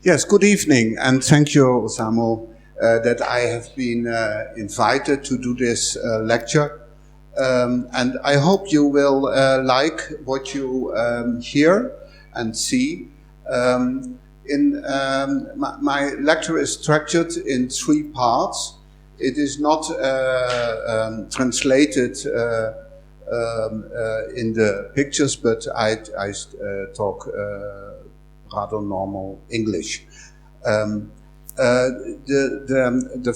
Yes, good evening, and thank you, Samuel, that I have been invited to do this lecture. And I hope you will like what you hear and see. My lecture is structured in 3 parts. It is not translated in the pictures, but I talk rather normal English. The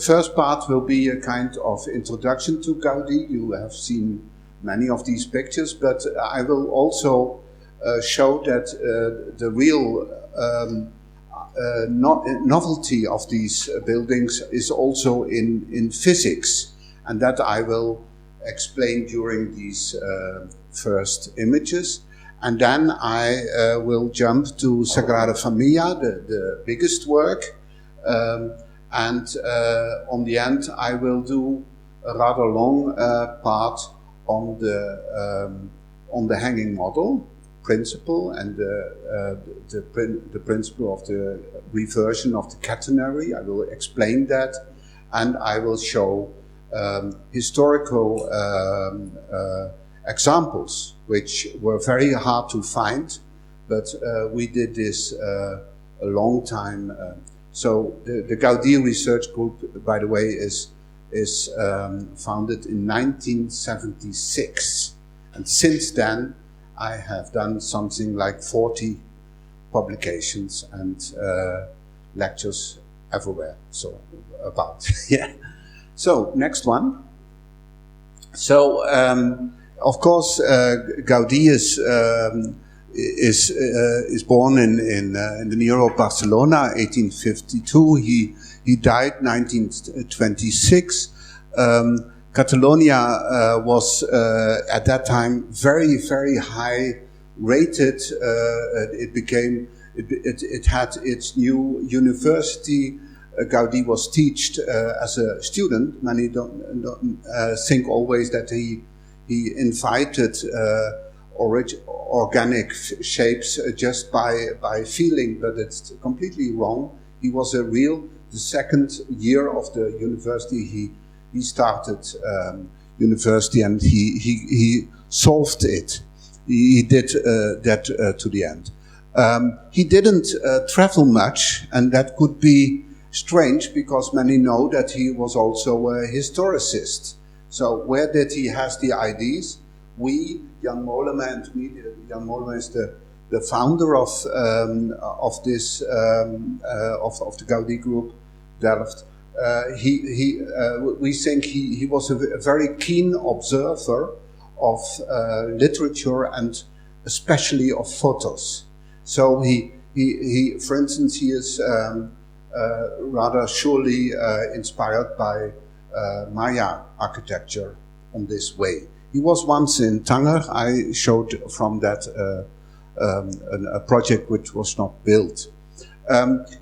first part will be a kind of introduction to Gaudí. You have seen many of these pictures, but I will also show that the real novelty of these buildings is also in physics, and that I will explain during these first images. And then I will jump to Sagrada Familia, the biggest work. On the end, I will do a rather long part on the hanging model principle and the principle of the reversion of the catenary. I will explain that, and I will show historical examples, which were very hard to find, but we did this a long time. So the Gaudí Research Group, by the way, is founded in 1976, and since then I have done something like 40 publications and lectures everywhere. So about yeah. So next one. So of course, Gaudí is born in the near of Barcelona, 1852. He died 1926. Catalonia was at that time very, very high rated. It had its new university. Gaudí was taught as a student. Many don't think always that he invited organic shapes just by feeling, but it's completely wrong. He was the second year of the university. He started university, and he solved it. He did that to the end. He didn't travel much, and that could be strange because many know that he was also a historicist. So where did he have the ideas? Jan Mollema and me, Jan Mollema is the founder of this of the Gaudí group, Delft. We think he was a very keen observer of literature and especially of photos. So he for instance, he is rather surely inspired by Maya architecture on this way. He was once in Tanger. I showed from that a project which was not built.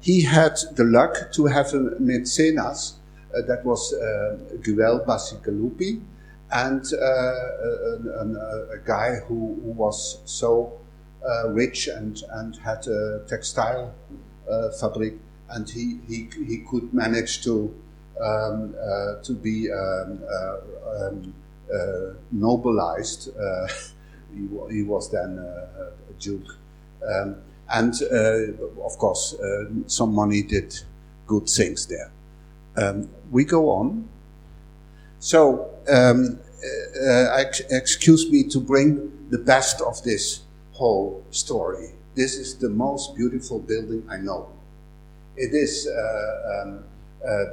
He had the luck to have a mecenas, that was Guel Bacigalupi, and a guy who was so rich and had a textile fabric, and he could manage to be nobilized. He was then a duke, and of course some money did good things there. We go on. So excuse me to bring the best of this whole story. This is the most beautiful building I know. It is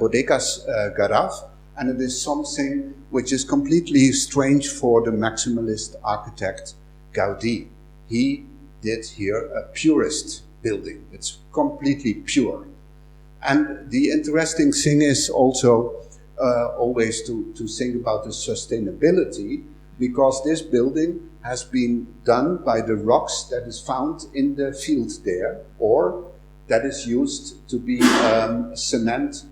Bodegas Garraf, and it is something which is completely strange for the maximalist architect Gaudí. He did here a purist building. It's completely pure. And the interesting thing is also always to think about the sustainability, because this building has been done by the rocks that is found in the field there, or that is used to be a cement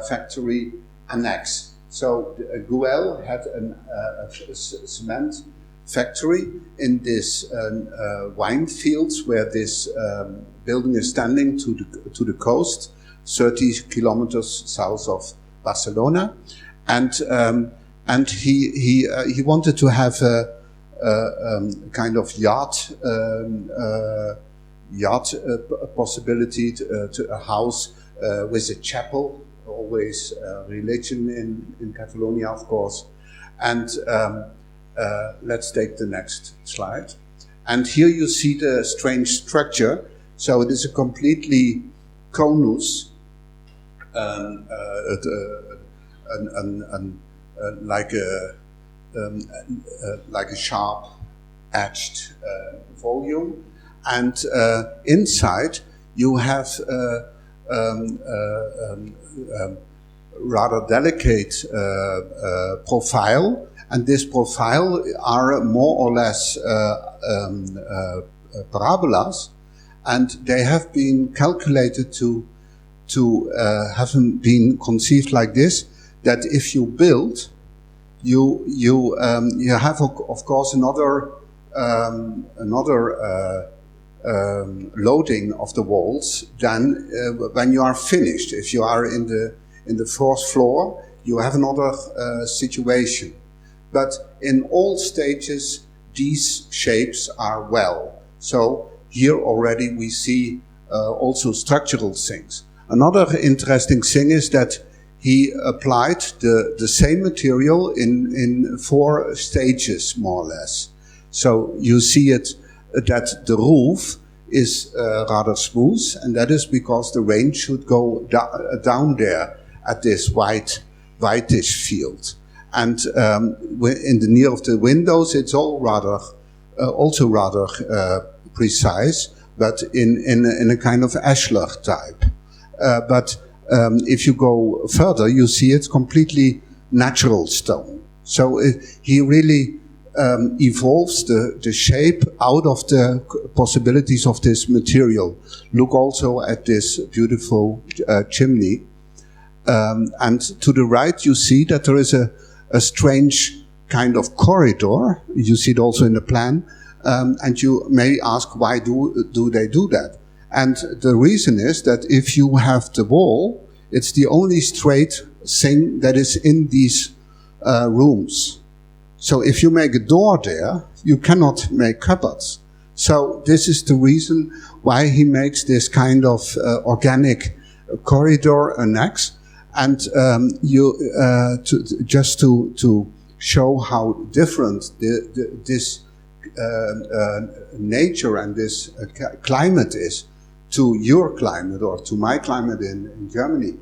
factory annex. So Guel had a cement factory in this wine fields where this building is standing to the coast, 30 kilometers south of Barcelona, and he wanted to have a kind of yacht possibility to a house with a chapel, always religion in Catalonia, of course. And let's take the next slide. And here you see the strange structure. So it is a completely conus, like a sharp edged volume, and inside you have rather delicate profile, and this profile are more or less parabolas, and they have been calculated to have been conceived like this, that if you build, you have of course another loading of the walls than when you are finished. If you are in the fourth floor, you have another situation. But in all stages, these shapes are well. So here already we see also structural things. Another interesting thing is that he applied the same material in 4 stages, more or less. So you see it that the roof is rather smooth, and that is because the rain should go down there at this whitish field. And in the near of the windows, it's all rather also rather precise, but in a kind of ashlar type. But if you go further, you see it's completely natural stone. So he really evolves the shape out of the possibilities of this material. Look also at this beautiful chimney. And to the right, you see that there is a strange kind of corridor. You see it also in the plan. And you may ask, why do they do that? And the reason is that if you have the wall, it's the only straight thing that is in these rooms. So if you make a door there, you cannot make cupboards. So this is the reason why he makes this kind of organic corridor annex. And just to show how different this nature and this climate is to your climate or to my climate in Germany.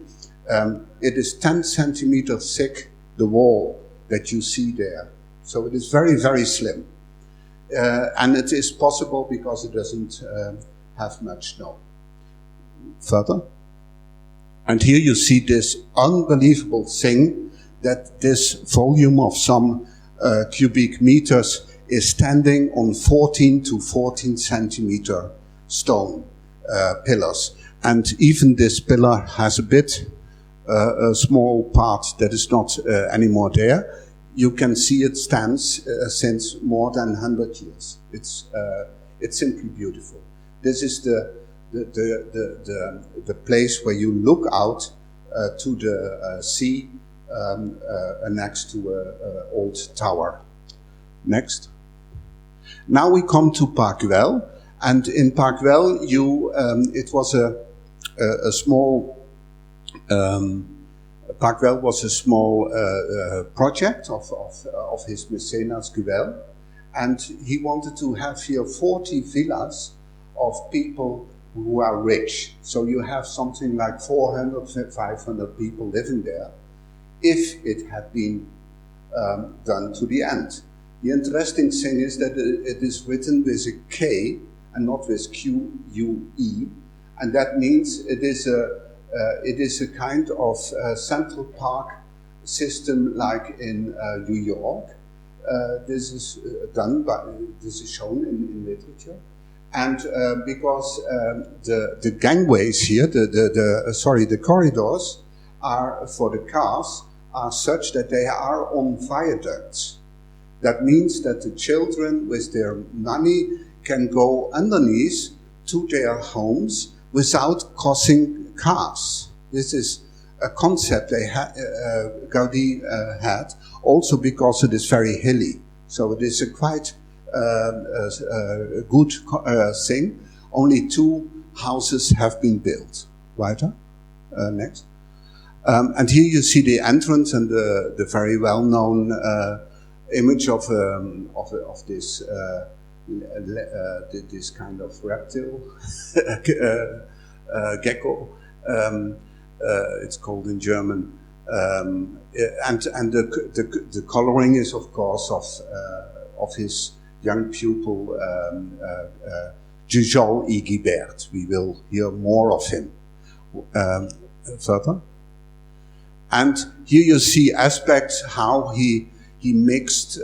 It is 10 centimeters thick, the wall that you see there. So it is very, very slim. And it is possible because it doesn't have much snow. Further. And here you see this unbelievable thing, that this volume of some cubic meters is standing on 14 to 14 centimeter stone pillars. And even this pillar has a small part that is not anymore there. You can see it stands since more than 100 years. It's simply beautiful. This is the place where you look out to the sea next to an old tower. Next. Now we come to Parkwell, and in Parkwell it was a small. Parkwell was a small project of his Mecenas Guel, and he wanted to have here 40 villas of people who are rich. So you have something like 400, 500 people living there, if it had been done to the end. The interesting thing is that it is written with a K and not with Q-U-E, and that means it is a kind of Central Park system like in New York. This is shown in literature. And because the gangways here, the corridors are for the cars are such that they are on viaducts. That means that the children with their money can go underneath to their homes without crossing cars. This is a concept Gaudí had, also because it is very hilly. So it is a quite good thing. Only 2 houses have been built. Weiter, next. And here you see the entrance and the very well-known image of this this kind of reptile gecko. It's called in German, and the coloring is of course of his young pupil Jos Tomlow. We will hear more of him further. And here you see aspects how he mixed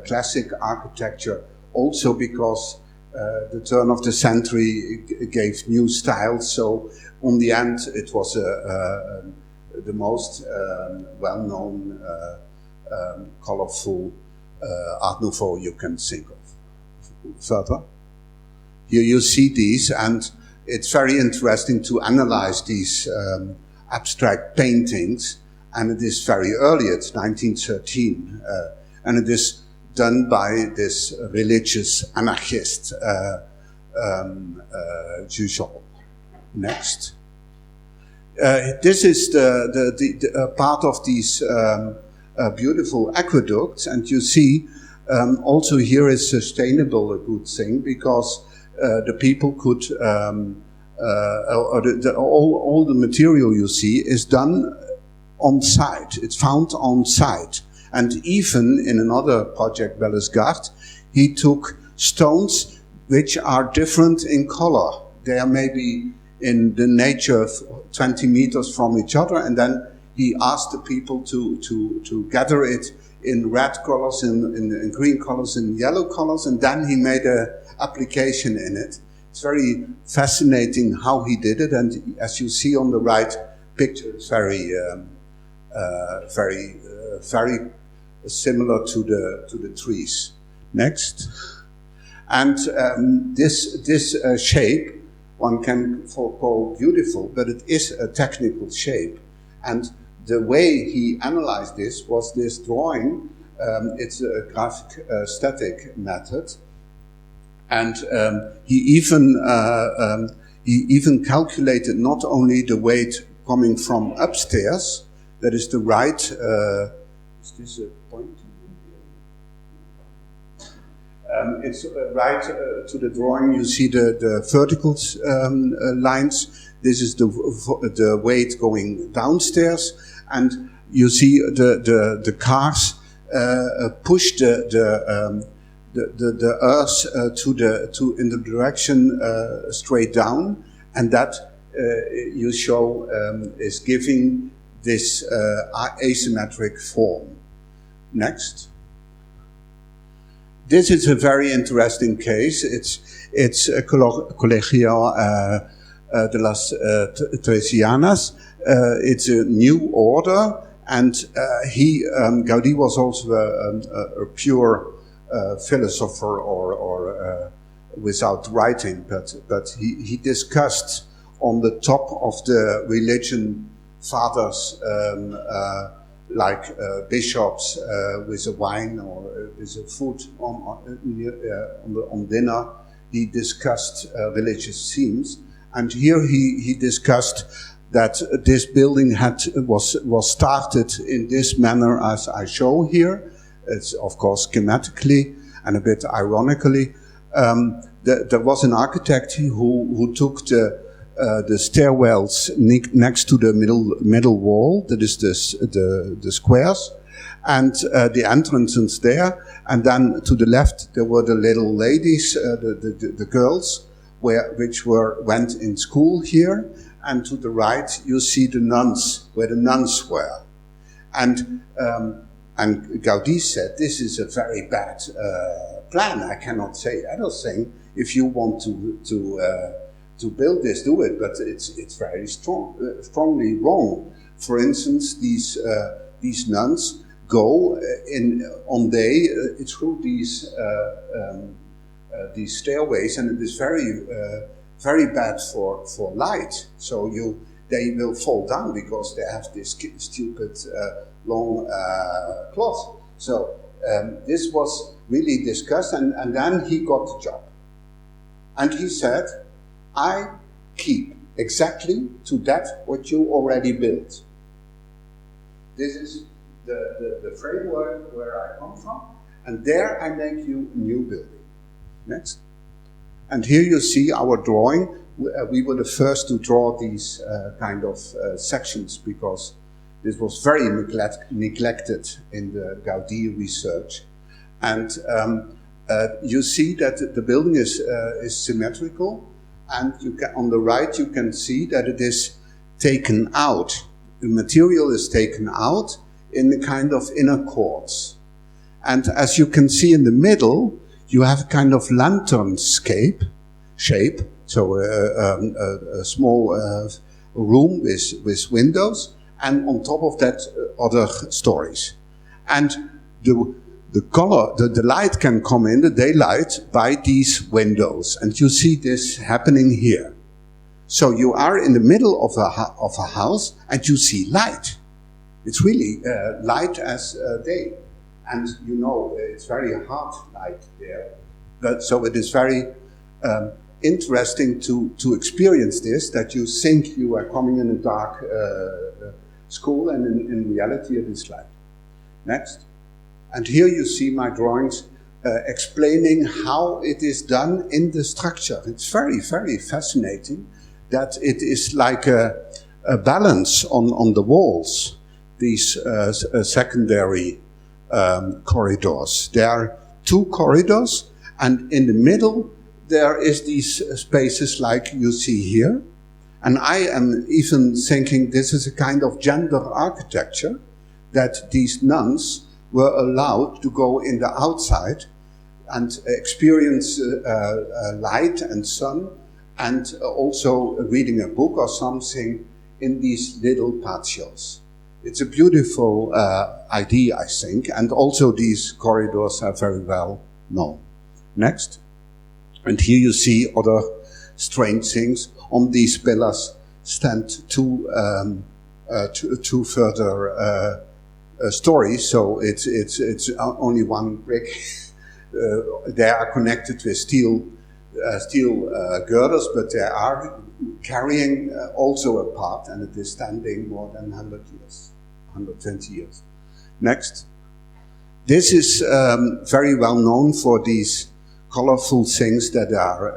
classic architecture, also because the turn of the century gave new styles. So on the end, it was the most well-known, colorful Art Nouveau you can think of. Further, here you see these, and it's very interesting to analyze these abstract paintings. And it is very early, it's 1913, and it is done by this religious anarchist, Jos. Next. This is the part of these beautiful aqueducts, and you see also here is sustainable a good thing, because the people could, all the material you see is done on site. It's found on site. And even in another project, Bellesgard, he took stones which are different in color. They are maybe in the nature of 20 meters from each other, and then he asked the people to gather it in red colors, in green colors, in yellow colors, and then he made an application in it. It's very fascinating how he did it, and as you see on the right picture, it's very similar to the trees. Next. And this shape one can call beautiful, but it is a technical shape. And the way he analyzed this was this drawing. It's a graphic static method, and he even calculated not only the weight coming from upstairs. That is the right. Is this a point? It's right to the drawing. You see the vertical lines. This is the weight going downstairs, and you see the cars push the earth in the direction straight down, and that you show is giving this asymmetric form. Next. This is a very interesting case. It's a Colegio de las Teresianas. It's a new order, and Gaudí was also a pure philosopher, or without writing, but he discussed on the top of the religion fathers, like bishops with a wine or with a food on dinner. He discussed religious themes, and here he discussed that this building was started in this manner as I show here. It's of course schematically and a bit ironically. There was an architect who took the stairwells next to the middle wall, that is the squares, and the entrances there, and then to the left there were the little ladies, the girls, which went in school here, and to the right you see the nuns, where the nuns were, and Gaudí said this is a very bad plan. I cannot say other thing. If you want to build this, do it, but it's very strongly wrong. For instance, these nuns, go on day through these stairways, and it is very bad for light. So they will fall down because they have this stupid long cloth. So this was really discussed, and then he got the job. And he said, I keep exactly to that what you already built. This is the framework where I come from, and there I make you a new building. Next. And here you see our drawing. We were the first to draw these kind of sections because this was very neglected in the Gaudí research. And you see that the building is symmetrical, and on the right you can see that it is taken out. The material is taken out in the kind of inner courts. And as you can see in the middle, you have a kind of lantern shape, so a small room with windows, and on top of that other stories. And the color, the light can come in, the daylight, by these windows. And you see this happening here. So you are in the middle of a house and you see light. It's really light as day. And you know, it's very hard light there. But so it is very interesting to experience this, that you think you are coming in a dark school, and in reality it is light. Next. And here you see my drawings explaining how it is done in the structure. It's very, very fascinating that it is like a balance on the walls, these secondary corridors. There are two corridors, and in the middle there is these spaces like you see here. And I am even thinking this is a kind of gender architecture, that these nuns were allowed to go in the outside and experience light and sun, and also reading a book or something in these little patios. It's a beautiful idea, I think, and also these corridors are very well known. Next. And here you see other strange things. On these pillars stand two further stories, so it's only one brick. They are connected with steel girders, but they are carrying also a part, and it is standing more than 100 years, 120 years. Next. This is very well known for these colorful things that are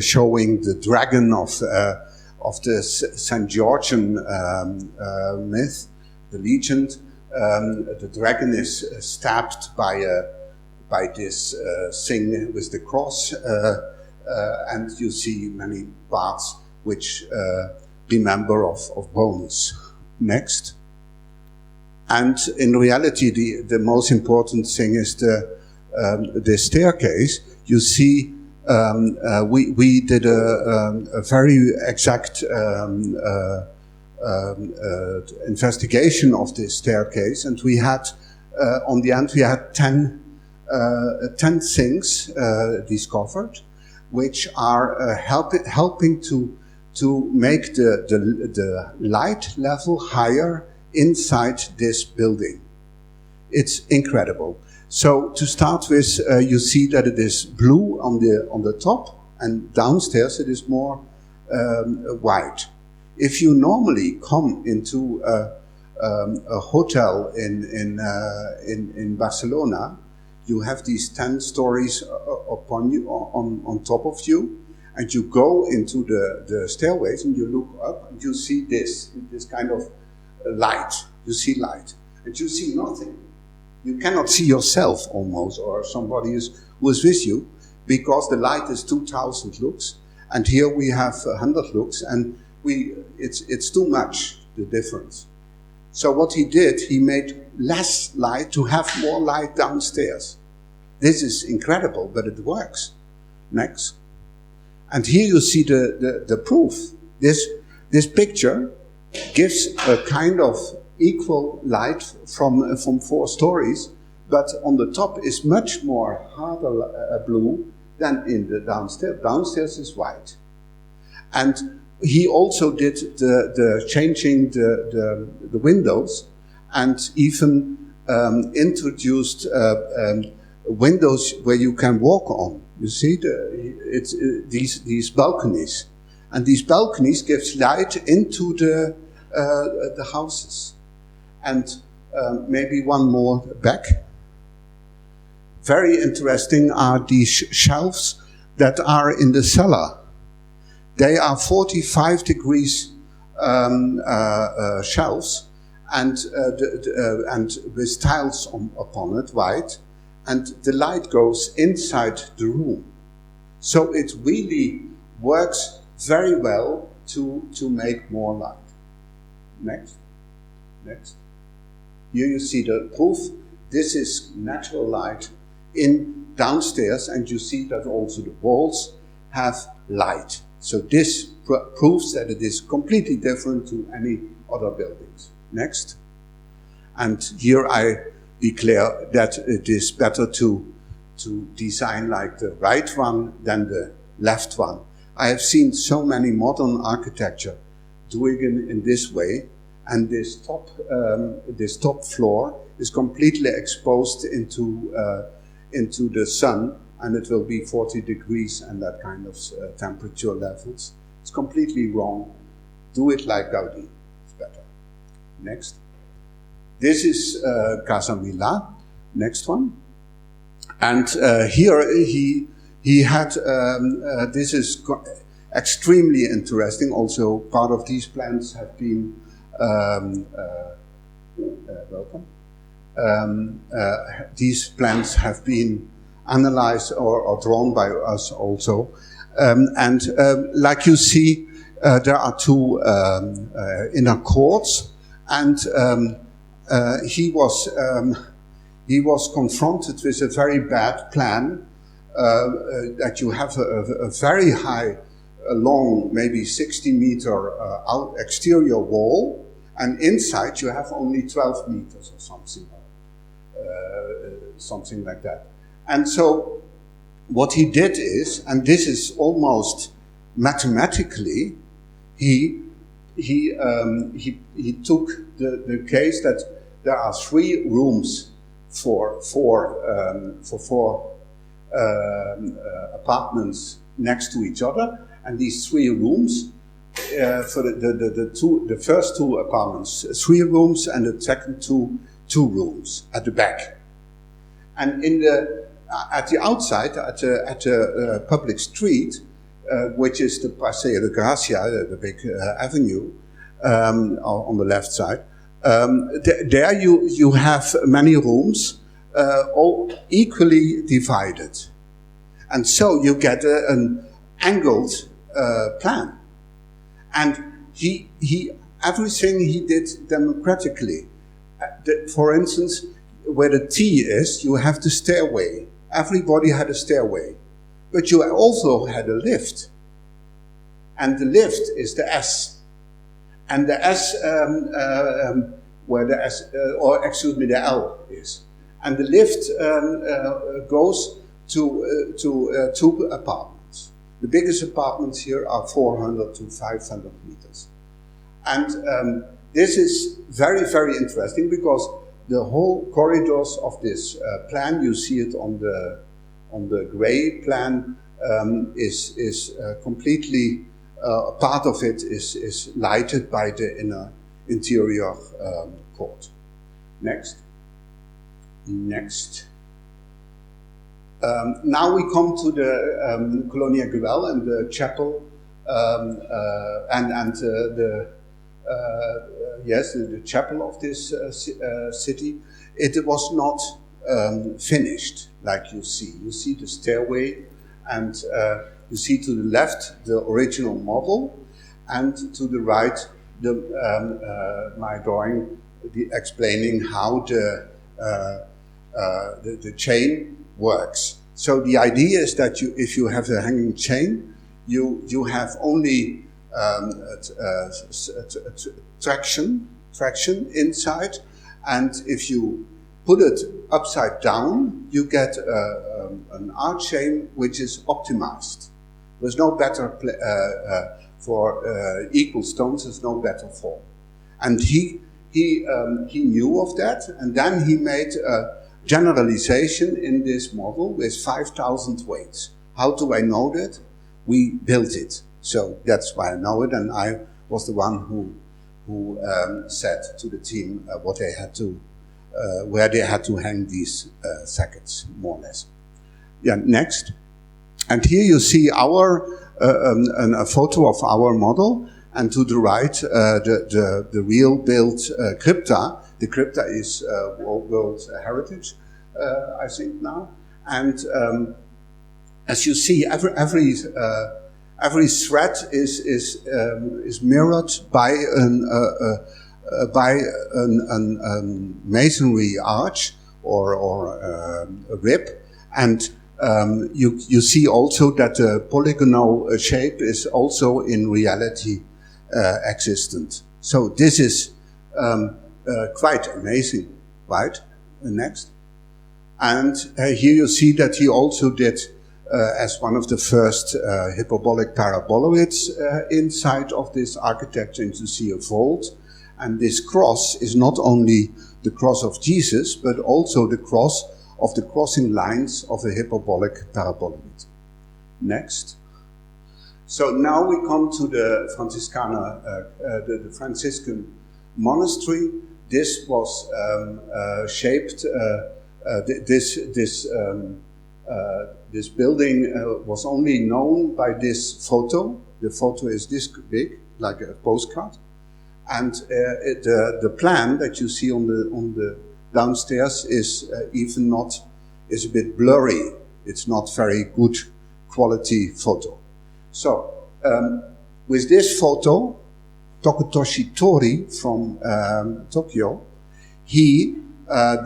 showing the dragon of the St. Georgian myth, the legend. The dragon is stabbed by this thing with the cross, and you see many parts which remember of bones. Next. And in reality, the most important thing is the staircase. You see, we did a very exact investigation of this staircase, and we had on the end we had 10 things discovered, which are helping to make the light level higher inside this building. It's incredible. So to start with, you see that it is blue on the top, and downstairs it is more white. If you normally come into a hotel in Barcelona, you have these 10 stories upon you, on top of you, and you go into the stairways and you look up and you see this kind of light. You see light, and you see nothing. You cannot see yourself almost, or somebody who is with you, because the light is 2,000 lux, and here we have 100 lux, and it's too much, the difference. So what he did, he made less light to have more light downstairs. This is incredible, but it works. Next. And here you see the proof. This picture gives a kind of equal light from 4 stories, but on the top is much more harder blue than in the downstairs. Downstairs is white. And he also did the changing the windows, and even introduced windows where you can walk on. You see, these balconies, and these balconies gives light into the houses. And maybe one more back. Very interesting are these shelves that are in the cellar. They are 45 degrees shelves, and with tiles upon it, white, and the light goes inside the room. So it really works very well to make more light. Next. Here you see the proof. This is natural light in downstairs, and you see that also the walls have light. So this proves that it is completely different to any other buildings. Next. And here I declare that it is better to design like the right one than the left one. I have seen so many modern architecture doing it in this way, and this top floor is completely exposed into the sun, and it will be 40 degrees and that kind of temperature levels. It's completely wrong. Do it like Gaudí. It's better. Next. This is Casa Milà. Next one. And here he had, this is extremely interesting. Also, part of these plans have been, welcome. These plans have been analyzed or drawn by us also. Like you see, there are 2 inner courts, and he was confronted with a very bad plan, that you have a very high, long, maybe 60-meter exterior wall, and inside you have only 12 meters or something like that. And so what he did is, and this is almost mathematically, he took the case that there are 3 rooms for 4 apartments next to each other, and these 3 rooms for the first 2 apartments, 3 rooms, and the second 2 rooms at the back. And at the outside, at the public street, which is the Paseo de Gracia, the big avenue on the left side, there you have many rooms, all equally divided, and so you get an angled plan. And everything he did democratically. For instance, where the T is, you have the stairway. Everybody had a stairway, but you also had a lift, and the lift is the S, and the S where the S, the L is, and the lift goes to 2 apartments. The biggest apartments here are 400 to 500 meters, and this is very, very interesting because the whole corridors of this plan, you see it on the gray plan, is completely part of it is lighted by the interior court. Next. Now we come to the Colonia Güell and the chapel, the chapel of this city. It was not finished, like you see. You see the stairway, and you see to the left the original model, and to the right my drawing explaining how the chain works. So the idea is that if you have a hanging chain, you have only traction traction inside, and if you put it upside down, you get an arch chain which is optimized. There's no better for equal stones. There's no better form, and he knew of that, and then he made a generalization in this model with 5,000 weights. How do I know that? We built it, so that's why I know it, and I was the one who said to the team what they had to, where they had to hang these sockets, more or less. Yeah, next. And here you see a photo of our model, and to the right, the real built crypta. The crypta is World Heritage, I think now. And as you see, every thread is mirrored by a masonry arch or a rib, and you see also that the polygonal shape is also in reality existent. So this is quite amazing, right? Next. And here you see that he also did, as one of the first hyperbolic paraboloids inside of this architecture, and you see a vault. And this cross is not only the cross of Jesus, but also the cross of the crossing lines of a hyperbolic paraboloid. Next. So now we come to the the Franciscan monastery. This was shaped. This building was only known by this photo. The photo is this big, like a postcard, and the plan that you see on the downstairs is is a bit blurry. It's not very good quality photo. So with this photo, Tokutoshi Tori from Tokyo, he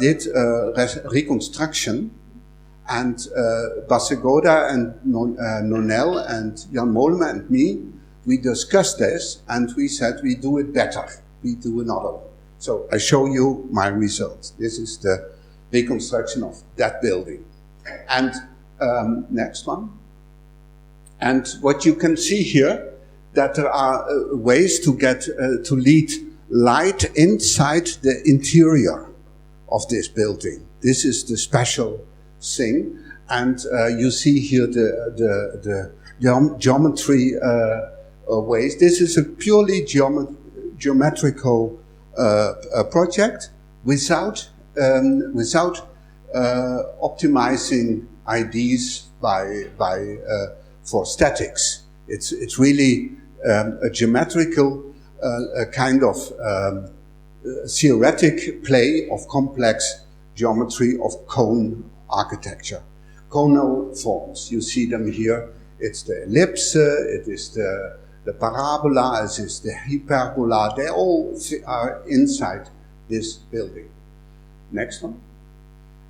did a reconstruction, and Basegoda and Nonel and Jan Mollema and me, we discussed this, and we said we do it better. We do another one. So I show you my results. This is the reconstruction of that building. And next one. And what you can see here, that there are ways to get to lead light inside the interior of this building. This is the special thing, and you see here the geometry ways. This is a purely geometrical project without optimizing ideas for statics. It's really a geometrical kind of theoretic play of complex geometry of cone architecture. Conal forms, you see them here. It's the ellipse, it is the parabola, it is the hyperbola. They all are inside this building. Next one.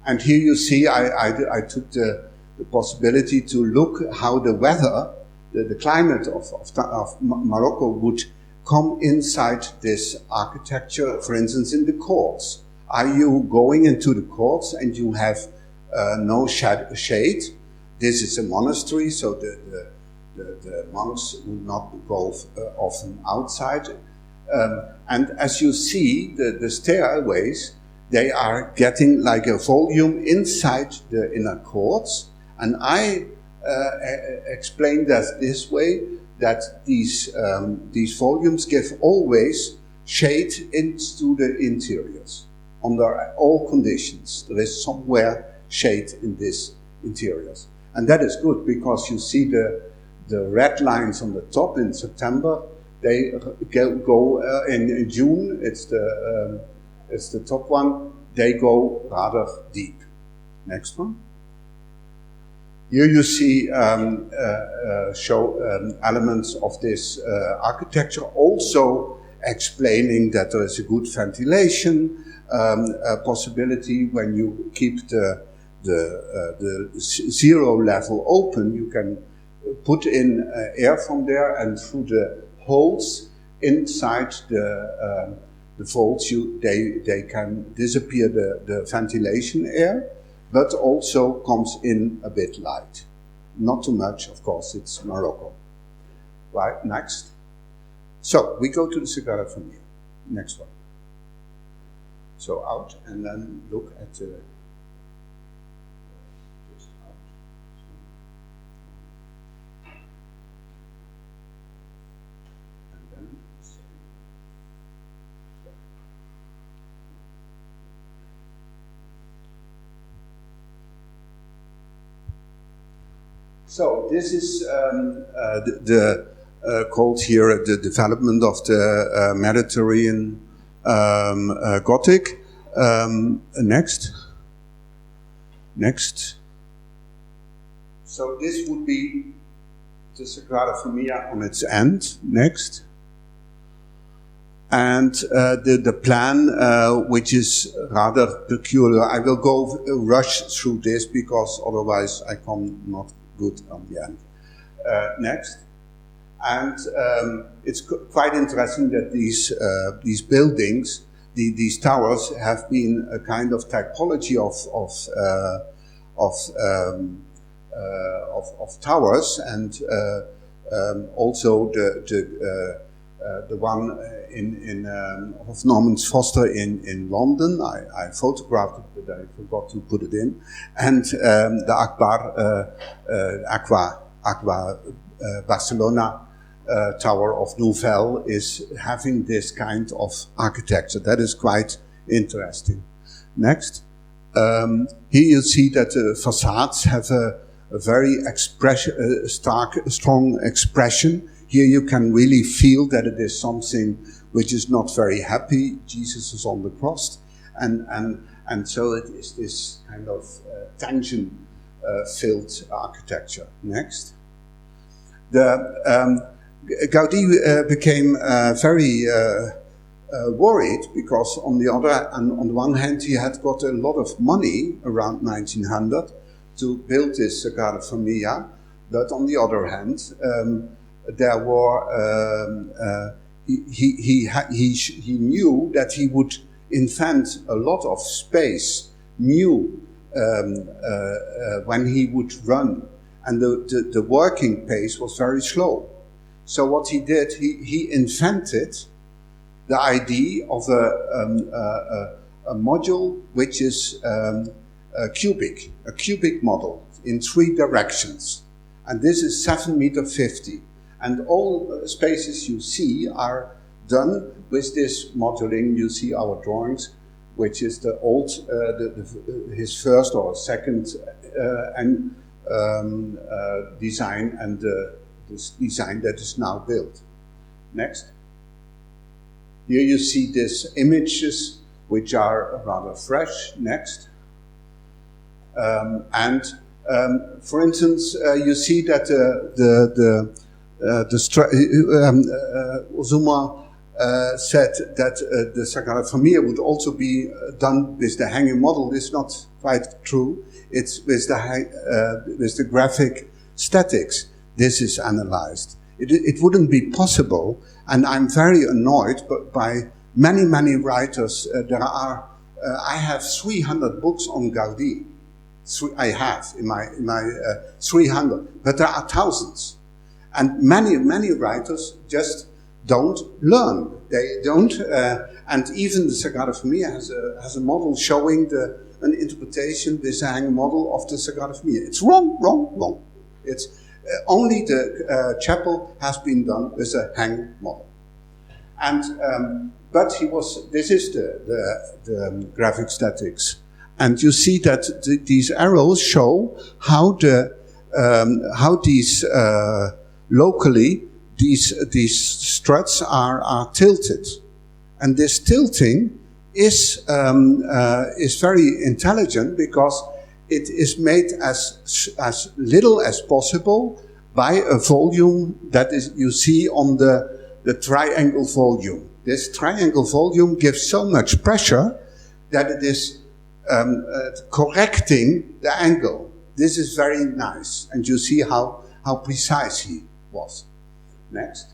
And here you see I took the possibility to look how the weather, the climate of Morocco would come inside this architecture, for instance, in the courts. Are you going into the courts and you have no shade? This is a monastery, so the monks would not go often outside. And as you see, the stairways, they are getting like a volume inside the inner courts. And I explained that this way, that these volumes give always shade into the interiors. Under all conditions, there is somewhere shade in these interiors. And that is good, because you see the red lines on the top in September, they go in June, it's the top one, they go rather deep. Next one. Here you see elements of this architecture, also explaining that there is a good ventilation possibility. When you keep the zero level open, you can put in air from there, and through the holes inside the the folds, they can disappear the ventilation air, but also comes in a bit light. Not too much, of course, it's Morocco. Right, next. So, we go to the Sagrada Familia. Next one. So out, and then look at the... Just out. And then... So this is called here the development of the Mediterranean Gothic. Next. So this would be the Sagrada Familia on its end. Next. And the plan, which is rather peculiar. I will go rush through this because otherwise I come not good on the end. Next. And it's quite interesting that these buildings, these towers, have been a kind of typology of towers, and also the one of Norman Foster in London. I photographed it, but I forgot to put it in, and the Aqua Barcelona Tower of Nouvelle is having this kind of architecture. That is quite interesting. Next. Here you see that the facades have a very strong expression. Here you can really feel that it is something which is not very happy. Jesus is on the cross. And so it is this kind of tension-filled architecture. Next. Gaudí became very worried because on the one hand he had got a lot of money around 1900 to build this Sagrada Familia, but on the other hand there were he knew that he would invent a lot of space new when he would run, and the working pace was very slow. So what he did, he invented the idea of a module which is a cubic model in 3 directions. And this is 7.50 meters. And all spaces you see are done with this modeling. You see our drawings, which is the old, his first or second design, and this design that is now built. Next. Here you see these images which are rather fresh. Next. For instance, you see that Zuma said that the Sagrada Familia would also be done with the hanging model. This is not quite true. It's with the graphic statics. This is analyzed. It wouldn't be possible, and I'm very annoyed by many writers. I have 300 books on Gaudí. I have in my 300, but there are thousands, and many writers just don't learn. They don't, and even the Sagrada Familia has a model showing an interpretation with a hanging model of the Sagrada Familia. It's wrong. It's only the chapel has been done with a hanging model, and but this is the graphic statics. And you see that these arrows show how these locally these struts are tilted, and this tilting is very intelligent because it is made as little as possible by a volume that is you see on the triangle volume. This triangle volume gives so much pressure that it is correcting the angle. This is very nice, and you see how precise he was. Next.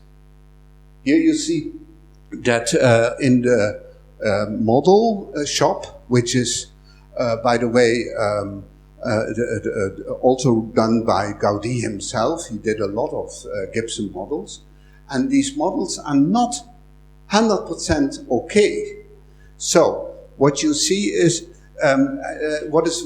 Here you see that in the model shop, which is, by the way, also done by Gaudí himself. He did a lot of Gibson models. And these models are not 100% okay. So what you see is, what is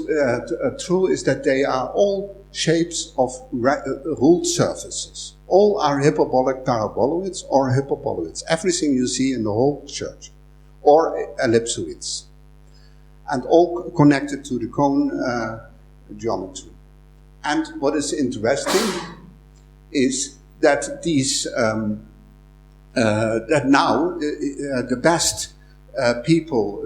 true is that they are all shapes of ruled surfaces. All are hyperbolic paraboloids or hyperboloids. Everything you see in the whole church. Or ellipsoids. And all connected to the cone geometry. And what is interesting is that these, that now the best people,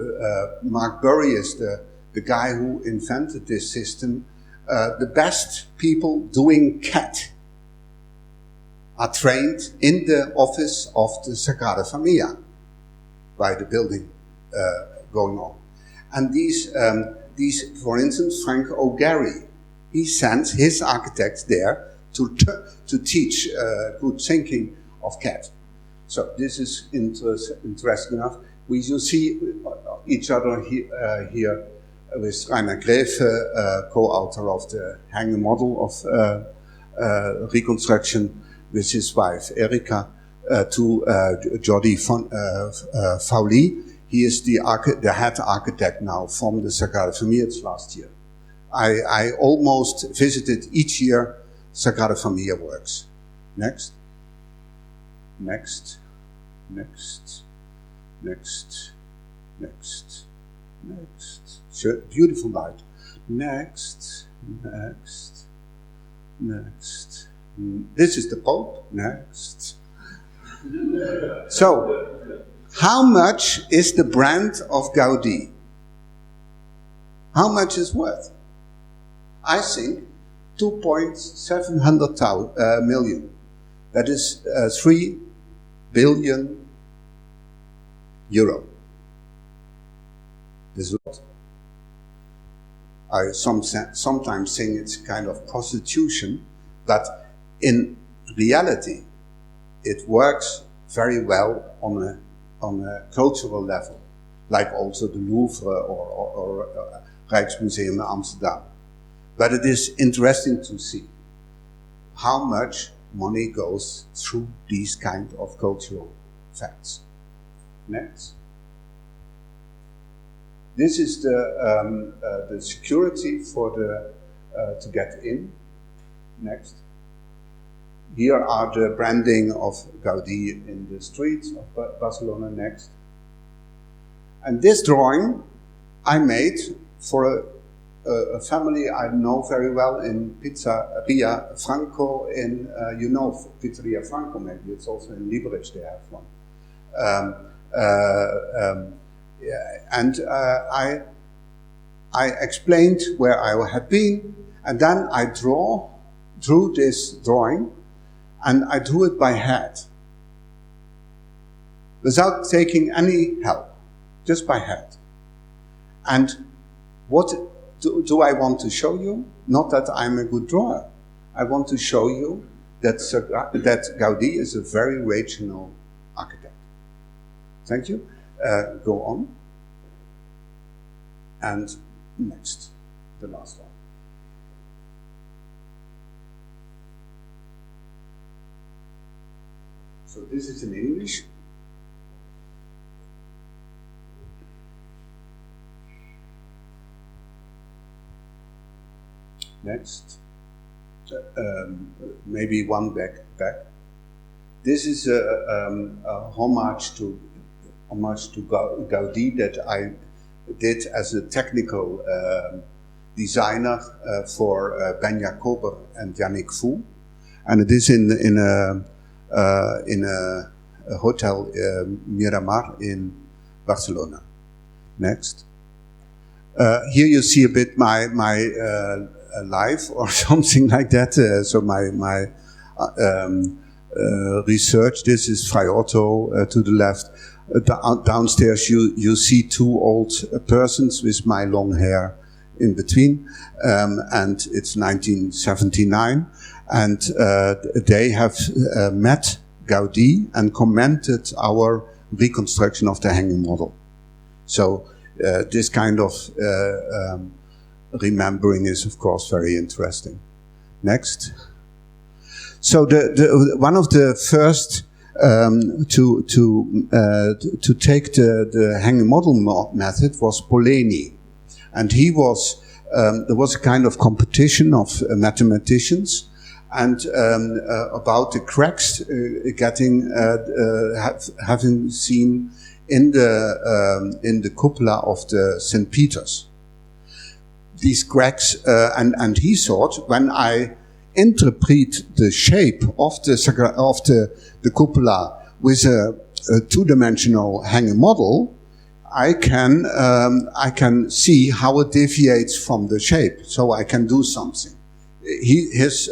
Mark Burry is the guy who invented this system, the best people doing CAD are trained in the office of the Sagrada Familia by the building going on. And these, for instance, Frank O'Gary, he sends his architects there to teach good thinking of CAD. So this is interesting enough. You see each other here with Rainer Graefe, co-author of the hanging model of reconstruction, with his wife Erika, to Jordi Fauli. He is the head architect now from the Sagrada Familia last year. I almost visited each year Sagrada Familia works. Next. Next. Next. Next. Next. Next. Sure, beautiful light. Next. Next. Next. This is the Pope. Next. So, how much is the brand of Gaudí? How much is worth? I think 2.7 million. That is 3 billion euro. This is what I sometimes think it's kind of prostitution, but in reality, it works very well on a cultural level, like also the Louvre or Rijksmuseum in Amsterdam. But it is interesting to see how much money goes through these kind of cultural facts. Next. This is the security for to get in. Next. Here are the branding of Gaudí in the streets of Barcelona. Next. And this drawing I made for a family I know very well in Pizzeria Franco in, Pizzeria Franco maybe, it's also in Liberec they have one. I explained where I had been, and then I drew this drawing, and I drew it by hand, without taking any help, just by hand. And what do I want to show you? Not that I'm a good drawer. I want to show you that Gaudí is a very rational architect. Thank you. Go on. And next, the last one. So this is in English. Next. Maybe one back. This is a homage to Gaudí that I did as a technical designer for Ben Jacober and Yannick Fou, and it is in a hotel Miramar in Barcelona. Next. Here you see a bit my life or something like that. So my research. This is Fray Otto to the left. Downstairs you see two old persons with my long hair in between, and it's 1979, and they have met Gaudí and commented our reconstruction of the hanging model. So this kind of remembering is, of course, very interesting. Next. So one of the first to take the hanging model method was Polanyi, and he was there was a kind of competition of mathematicians, and about the cracks having seen in the cupola of the St. Peter's. These cracks, and he thought, when I interpret the shape of the cupola with a two-dimensional hanging model, I can see how it deviates from the shape, so I can do something. His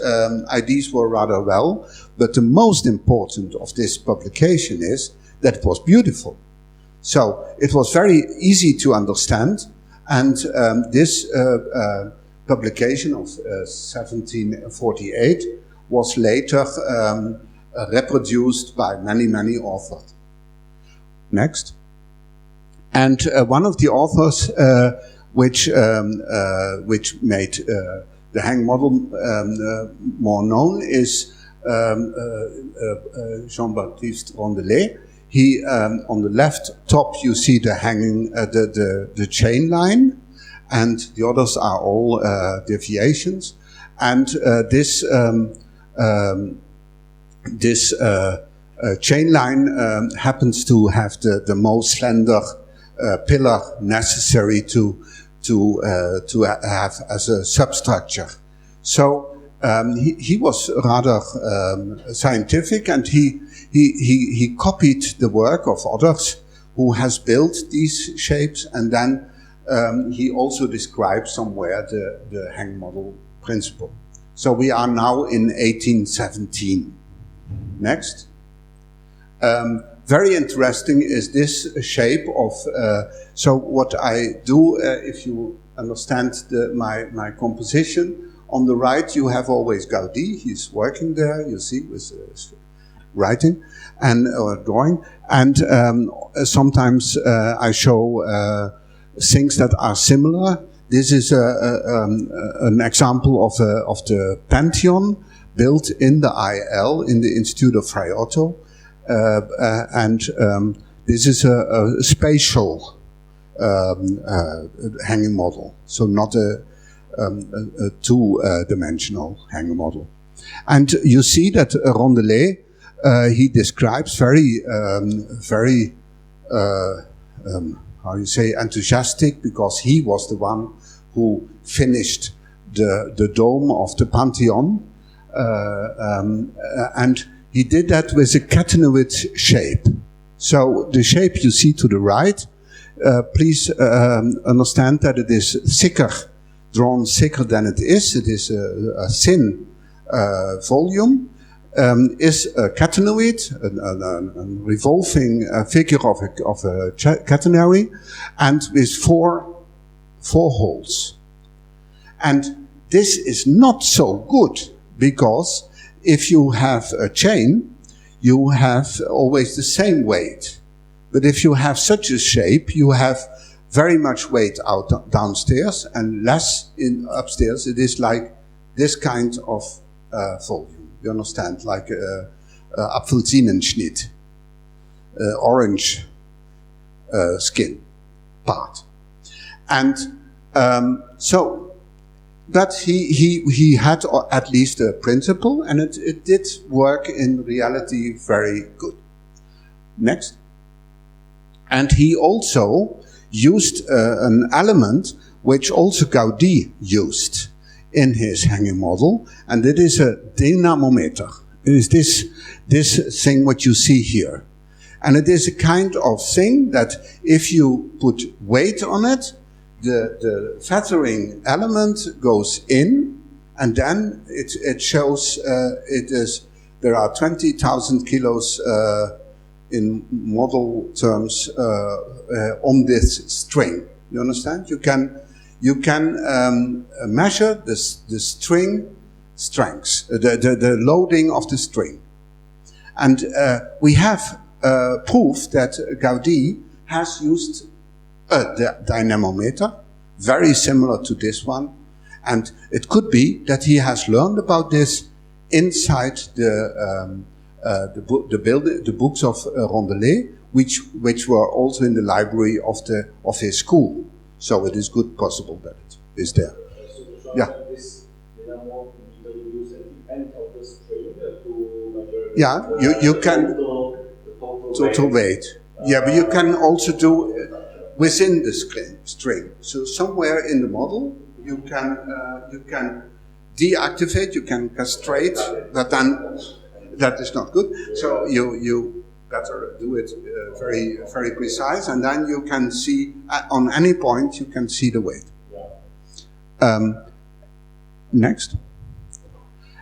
ideas were rather well, but the most important of this publication is that it was beautiful. So it was very easy to understand, and this publication of 1748 was later reproduced by many authors. Next. And one of the authors which made the hanging model more known is Jean-Baptiste Rondelet. He on the left top you see the hanging the chain line, and the others are all deviations. And this chain line happens to have the most slender pillar necessary to have as a substructure. So he was rather scientific, and he copied the work of others who has built these shapes, and then he also described somewhere the hanging model principle. So we are now in 1817. Next. Very interesting is this shape of, so what I do, if you understand my composition, on the right you have always Gaudí, he's working there, you see, with writing and drawing, and sometimes I show things that are similar. This is an example of the Pantheon built in the IL, in the Institute of Fray Otto. And this is a spatial hanging model, so not a two-dimensional hanging model. And you see that Rondelet, he describes very how you say, enthusiastic, because he was the one who finished the dome of the Pantheon, and he did that with a catenary shape. So the shape you see to the right, please understand that it is drawn thicker than it is. It is a thin volume, is a catenoid, a revolving figure of a catenary, and with four holes. And this is not so good, because if you have a chain, you have always the same weight. But if you have such a shape, you have very much weight downstairs and less upstairs. It is like this kind of volume. You understand? Like Apfelsinenschnitt, orange skin part. And so, but he had at least a principle, and it did work in reality very good. Next. And he also used an element which also Gaudí used in his hanging model, and it is a dynamometer. It is this thing what you see here. And it is a kind of thing that if you put weight on it, the feathering element goes in, and then it shows there are 20,000 kilos in model terms on this string. You understand? You can measure the string strength, the loading of the string, and we have proof that Gaudí has used a dynamometer, very similar to this one. And it could be that he has learned about this inside the books of Rondelet, which were also in the library of his school. So it is good possible that it is there. So Yeah. This dynamo usually use at the end of the string to measure Yeah, you can total weight. Yeah, but you can also do within the string. So somewhere in the model you can deactivate, you can castrate, but then that is not good. So you better do it very very precise, and then you can see on any point you can see the weight. Next.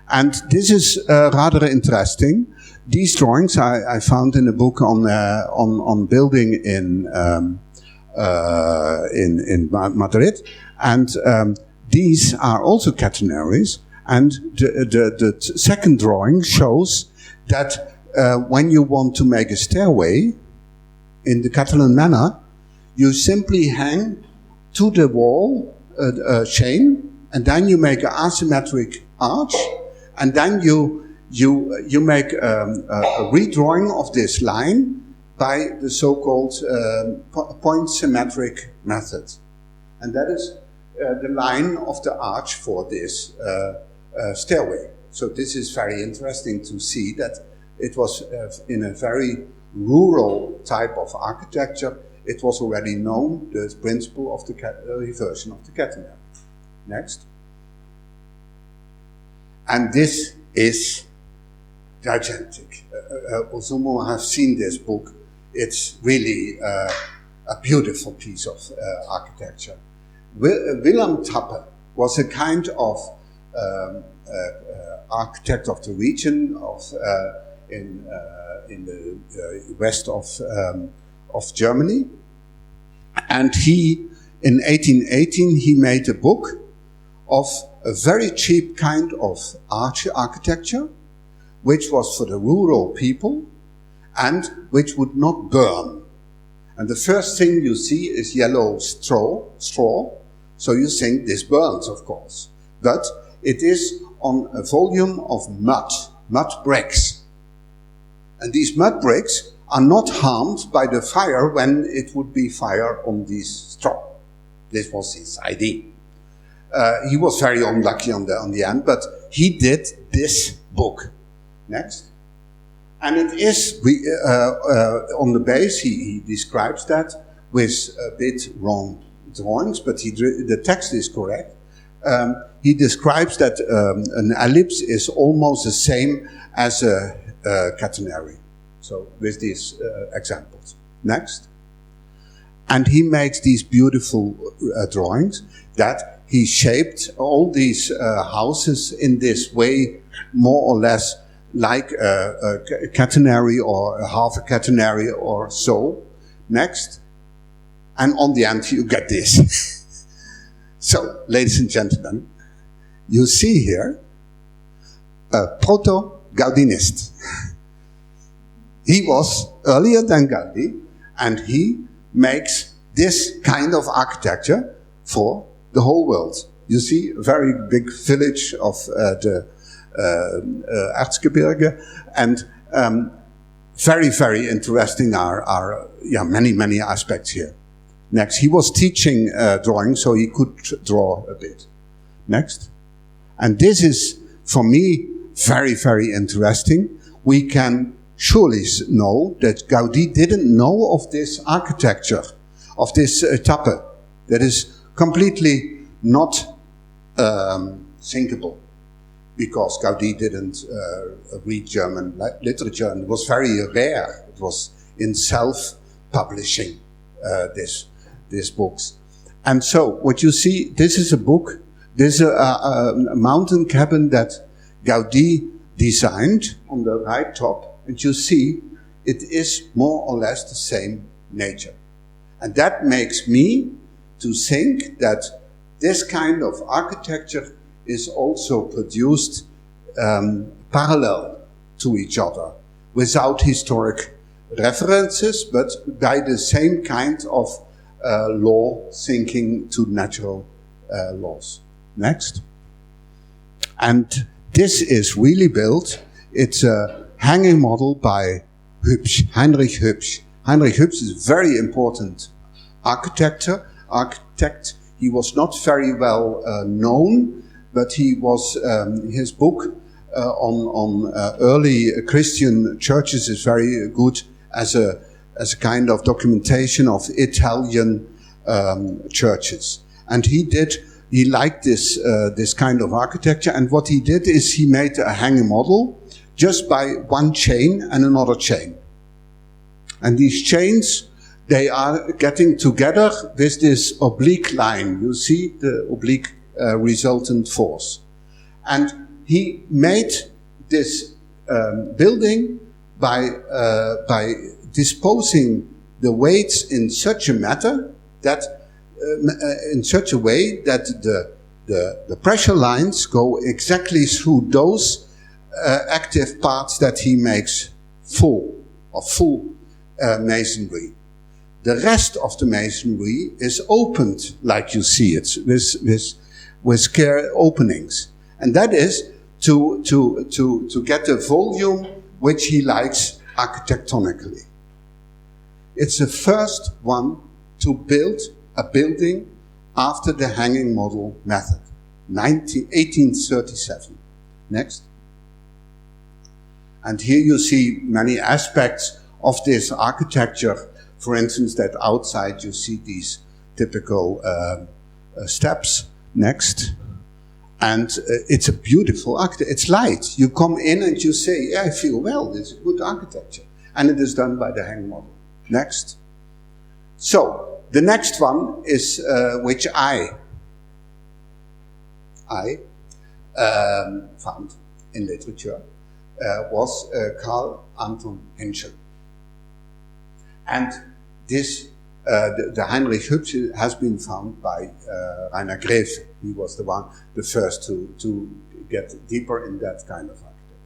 And this is rather interesting. These drawings I found in a book on building in Madrid, and these are also catenaries. And the second drawing shows that when you want to make a stairway in the Catalan manner, you simply hang to the wall a chain, and then you make an asymmetric arch, and then you make a redrawing of this line by the so-called point symmetric method. And that is the line of the arch for this stairway. So this is very interesting to see that it was in a very rural type of architecture. It was already known, the principle of the reversion of the catenary. Next. And this is gigantic. Ozumo has seen this book. It's really a beautiful piece of architecture. Willem Tappe was a kind of architect of the region in the west of Germany, and he, in 1818, he made a book of a very cheap kind of architecture, which was for the rural people and which would not burn. And the first thing you see is yellow straw, so you think this burns, of course. But it is on a volume of mud bricks. And these mud bricks are not harmed by the fire when it would be fire on this straw. This was his idea. He was very unlucky on the end, but he did this book. Next. And it is, on the base, he describes that with a bit wrong drawings, but the text is correct. He describes that an ellipse is almost the same as a catenary. So with these examples. Next. And he makes these beautiful drawings that he shaped all these houses in this way, more or less like a catenary or a half a catenary or so. Next. And on the end you get this. So, ladies and gentlemen, you see here a proto-Gaudinist. He was earlier than Gaudí, and he makes this kind of architecture for the whole world. You see a very big village of the Erzgebirge, and very, very interesting are many aspects here. Next, he was teaching drawing, so he could draw a bit. Next. And this is, for me, very, very interesting. We can surely know that Gaudí didn't know of this architecture, of this Tappe, that is completely not thinkable, because Gaudí didn't read German literature, and it was very rare. It was in self-publishing these books. And so, what you see, this is a book, this is a mountain cabin that Gaudí designed on the right top, and you see it is more or less the same nature. And that makes me to think that this kind of architecture is also produced parallel to each other, without historic references, but by the same kind of law sinking to natural laws. Next. And this is really built. It's a hanging model by Heinrich Hübsch. Heinrich Hübsch is a very important architect. He was not very well known, but he was his book on early Christian churches is very good as a kind of documentation of Italian churches. And he liked this kind of architecture, and what he did is he made a hanging model just by one chain and another chain. And these chains, they are getting together with this oblique line. You see the oblique resultant force. And he made this building by disposing the weights in such a manner that in such a way that the pressure lines go exactly through those active parts that he makes full masonry. The rest of the masonry is opened like you see it with square openings, and that is to get the volume which he likes architectonically. It's the first one to build a building after the hanging model method, 1837. Next. And here you see many aspects of this architecture. For instance, that outside you see these typical steps. Next. And it's a beautiful architecture. It's light. You come in and you say, yeah, I feel well, it's a good architecture. And it is done by the hanging model. Next. So, the next one is, which I found in literature, was Karl Anton Henschel. And this, the Heinrich Hübsch has been found by Rainer Graefe. He was the first to get deeper in that kind of architecture.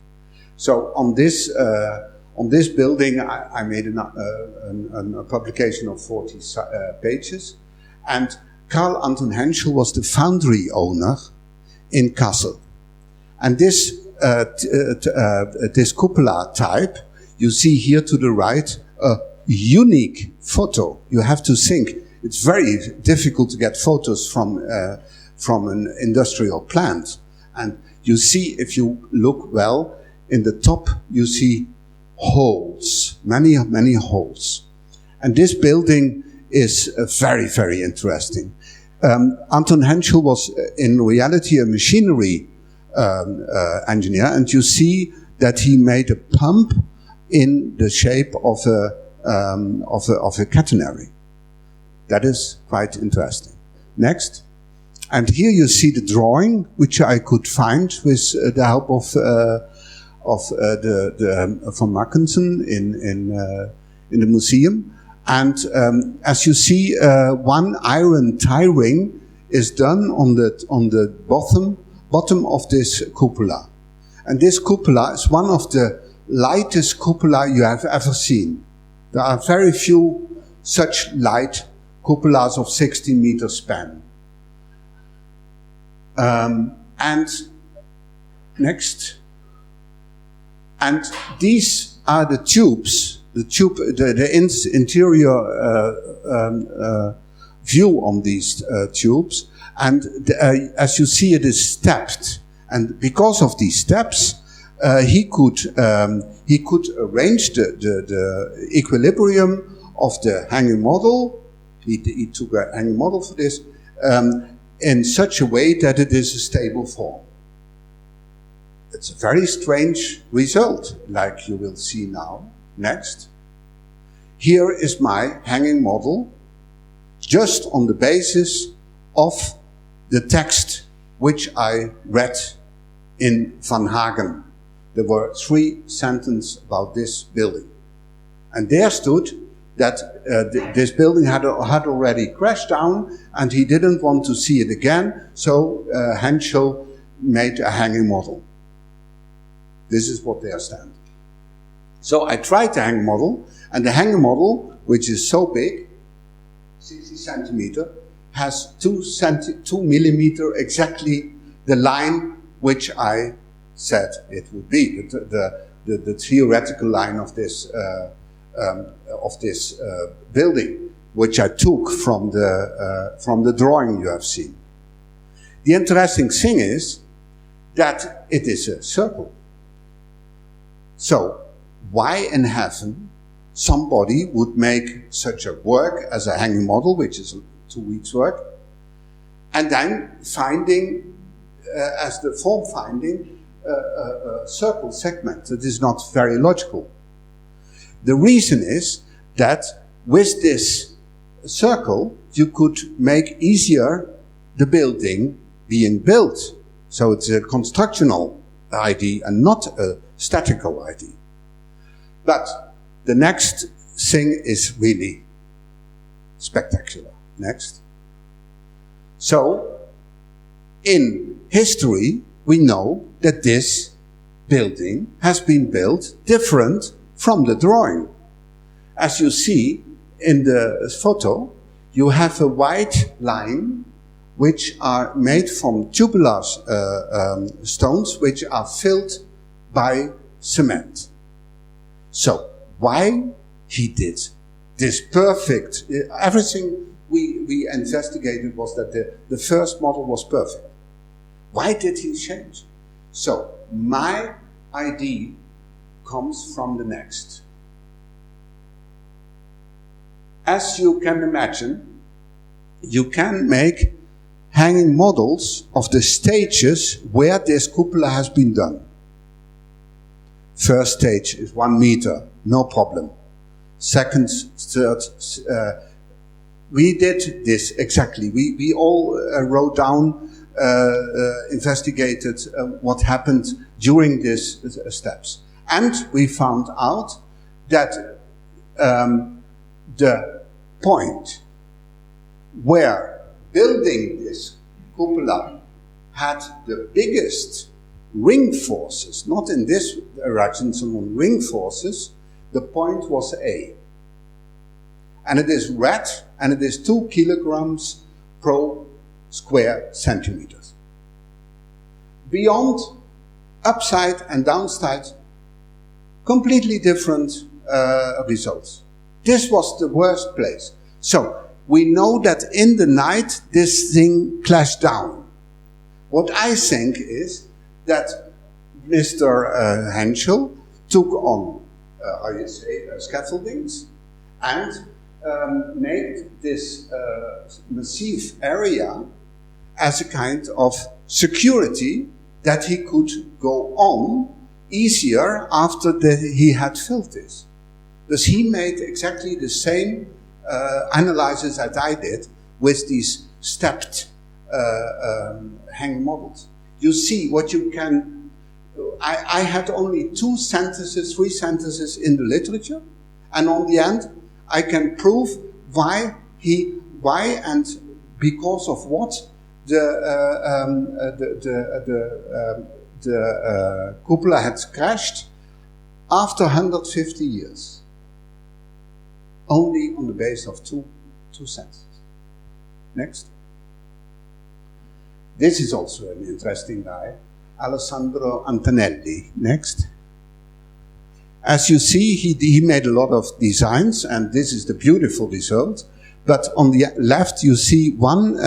So on this building, I made a publication of 40 pages, and Karl Anton Henschel was the foundry owner in Kassel. And this cupola type, you see here to the right, a unique photo. You have to think, it's very difficult to get photos from an industrial plant. And you see, if you look well, in the top you see holes, many holes. And this building is very, very interesting. Anton Henschel was in reality a machinery engineer, and you see that he made a pump in the shape of a catenary. That is quite interesting. Next. And here you see the drawing, which I could find with the help of von Mackensen in the museum. And as you see, one iron tie ring is done on the bottom of this cupola. And this cupola is one of the lightest cupola you have ever seen. There are very few such light cupolas of 16 meters span. And next. And these are the tubes, the interior view on these tubes. And as you see, it is stepped. And because of these steps, he could arrange the equilibrium of the hanging model. He took a hanging model for this in such a way that it is a stable form. It's a very strange result, like you will see now. Next. Here is my hanging model, just on the basis of the text which I read in Van Hagen. There were 3 sentences about this building. And there stood that this building had already crashed down and he didn't want to see it again, so Henschel made a hanging model. This is what they stand. So I tried the hanging model, and the hanging model, which is so big, 60 centimeter, has 2 millimeter exactly the line which I said it would be, the theoretical line of this building, which I took from the drawing you have seen. The interesting thing is that it is a circle. So why in heaven somebody would make such a work as a hanging model, which is 2 weeks work, and then finding, as the form finding, a circle segment? That is not very logical. The reason is that with this circle, you could make easier the building being built. So it's a constructional idea and not a statical idea. But the next thing is really spectacular. Next. So, in history, we know that this building has been built different from the drawing. As you see in the photo, you have a white line which are made from tubular stones which are filled by cement. So, why he did this perfect, everything we investigated was that the first model was perfect. Why did he change? So, my idea comes from the next. As you can imagine, you can make hanging models of the stages where this cupola has been done. First stage is 1 meter, no problem. Second, third, we did this exactly. We all wrote down, investigated what happened during these steps. And we found out that the point where building this cupola had the biggest ring forces, not in this direction, so on ring forces, the point was A. And it is red, and it is 2 kilograms per square centimeters. Beyond, upside and downside, completely different results. This was the worst place. So, we know that in the night, this thing clashed down. What I think is that Mr. Henschel took on, scaffoldings and made this massive area as a kind of security that he could go on easier after he had filled this. Thus he made exactly the same analysis that I did with these stepped hanging models. You see what you can, I had only 2 sentences, 3 sentences in the literature, and on the end I can prove why and because of what the cupola had crashed after 150 years. Only on the basis of two sentences. Next. This is also an interesting guy, Alessandro Antonelli. Next. As you see, he made a lot of designs, and this is the beautiful result. But on the left, you see one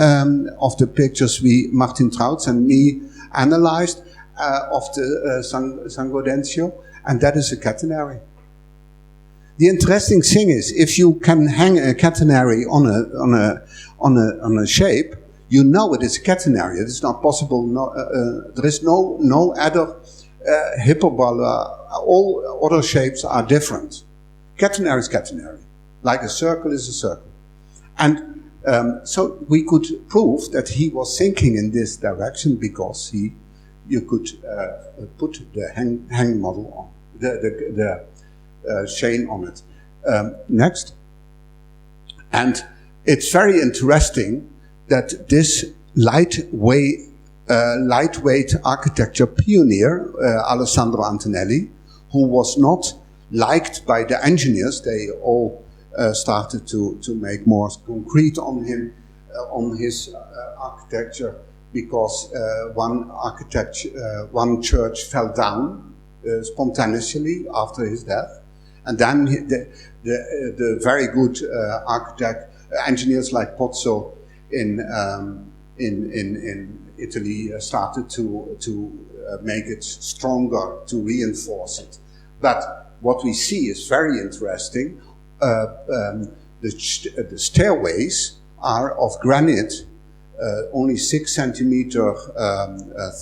of the pictures Martin Trautz and me analyzed of the San Gaudencio, and that is a catenary. The interesting thing is, if you can hang a catenary on a shape, you know it is a catenary. It is not possible. There is no other hyperbola. All other shapes are different. Catenary is catenary, like a circle is a circle. And so we could prove that he was thinking in this direction because you could put the hang model on the chain on it. Next. And it's very interesting that this lightweight architecture pioneer, Alessandro Antonelli, who was not liked by the engineers, they all started to make more concrete on him, on his architecture, because one church fell down spontaneously after his death, and then the very good engineers like Pozzo in Italy started to make it stronger, to reinforce it. But what we see is very interesting. The stairways are of granite, only 6 centimeter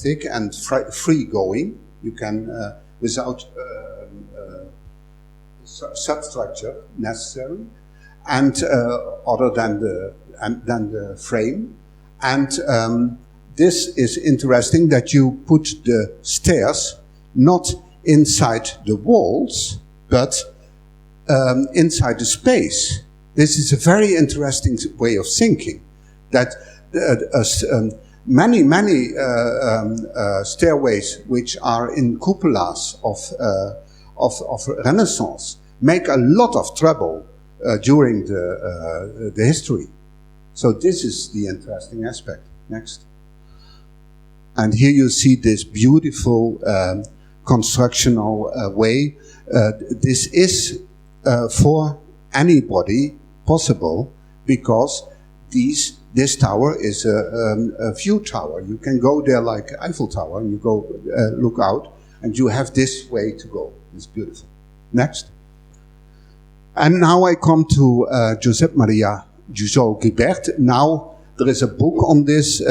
thick and free going. You can, without substructure necessary, and other than the frame. And this is interesting that you put the stairs not inside the walls, but inside the space. This is a very interesting way of thinking. That many stairways which are in cupolas of Renaissance make a lot of trouble during the history. So this is the interesting aspect. Next. And here you see this beautiful constructional way. This is for anybody possible, because this tower is a view tower. You can go there like Eiffel Tower, and you go look out, and you have this way to go. It's beautiful. Next. And now I come to Giuseppe Maria Giuseau Guibert. Now there is a book on this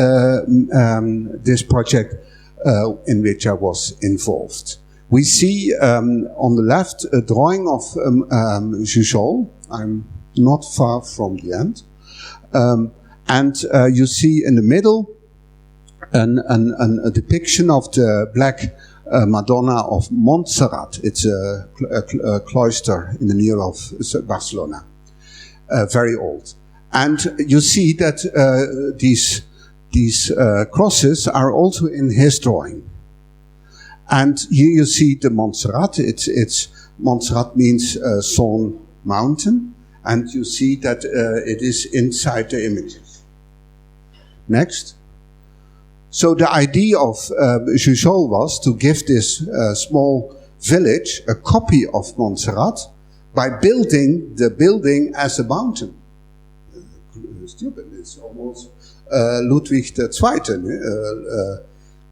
this project in which I was involved. We see on the left a drawing of Giuseau. I'm not far from the end. And you see in the middle a depiction of the Black Madonna of Montserrat. It's a cloister in the near of Barcelona, very old. And you see that these crosses are also in his drawing. And here you see the Montserrat. It's Montserrat means Sun Mountain, and you see that it is inside the images. Next. So the idea of Giuseau was to give this small village a copy of Montserrat by building the building as a mountain. Stupid, it's almost Ludwig II,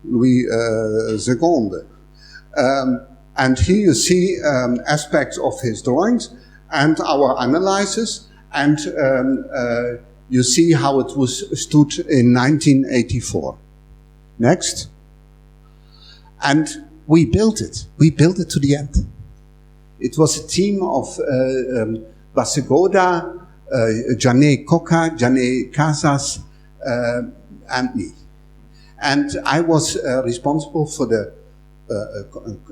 Louis II. And here you see aspects of his drawings and our analysis, and you see how it was stood in 1984. Next. And we built it. We built it to the end. It was a team of Basegoda, Janet Coca, Janet Casas, and me. And I was responsible for the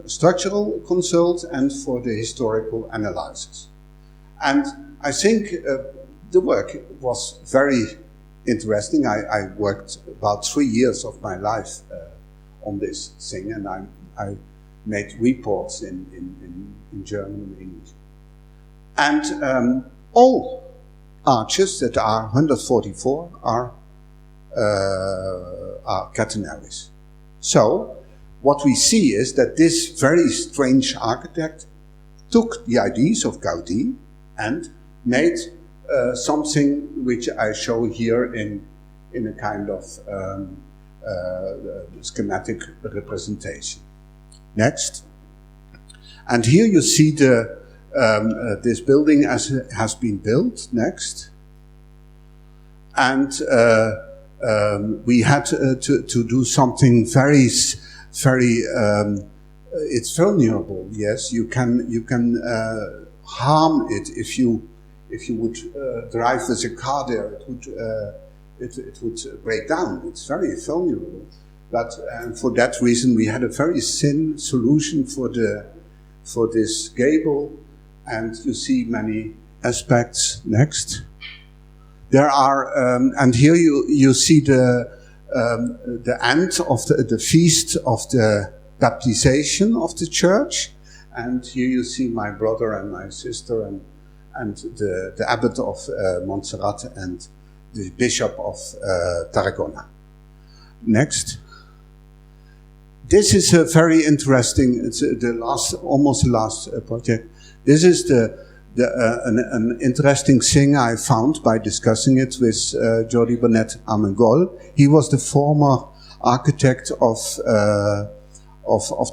structural consult and for the historical analysis. And I think the work was very interesting. I worked about 3 years of my life on this thing, and I made reports in German and English. And all arches that are 144 are catenaries. So what we see is that this very strange architect took the ideas of Gaudí and made something which I show here in a kind of schematic representation. Next. And here you see this building as it has been built. Next. And we had to do something very, it's vulnerable. Yes, you can harm it if you would drive with a car there. It would break down. It's very vulnerable. But for that reason, we had a very thin solution for this gable, and you see many aspects. Next. There are, and here you see the end of the feast of the baptization of the church, and here you see my brother and my sister, and the abbot of Montserrat and the bishop of Tarragona. Next. This is a very interesting, it's almost the last project. This is an interesting thing I found by discussing it with Jordi Bonet Armengol. He was the former architect of the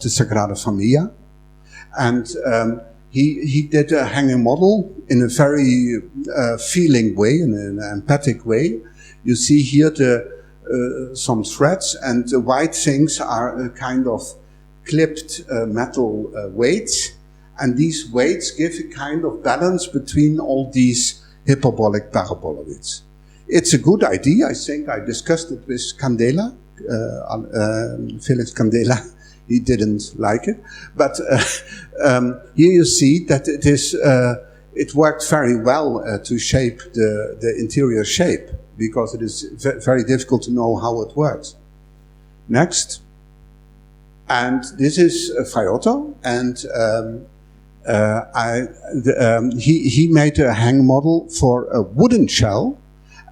Sagrada Familia. And he did a hanging model in a very feeling way, in an empathic way. You see here some threads, and the white things are a kind of clipped metal weights. And these weights give a kind of balance between all these hyperbolic paraboloids. It's a good idea. I think I discussed it with Candela, Felix Candela. He didn't like it. But here you see that it worked very well to shape the interior shape, because it is very difficult to know how it works. Next. And this is Fiotto, and he made a hang model for a wooden shell,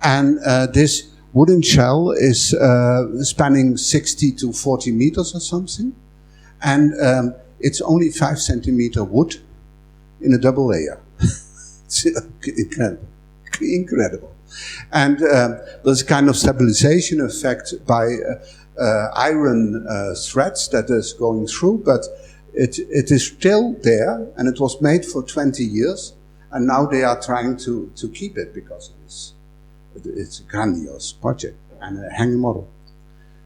and this wooden shell is spanning 60 to 40 meters or something, and it's only 5 centimeter wood in a double layer. It's incredible. And there's a kind of stabilization effect by iron threads that is going through, but it is still there, and it was made for 20 years, and now they are trying to keep it because it's a grandiose project and a hanging model.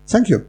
Thank you.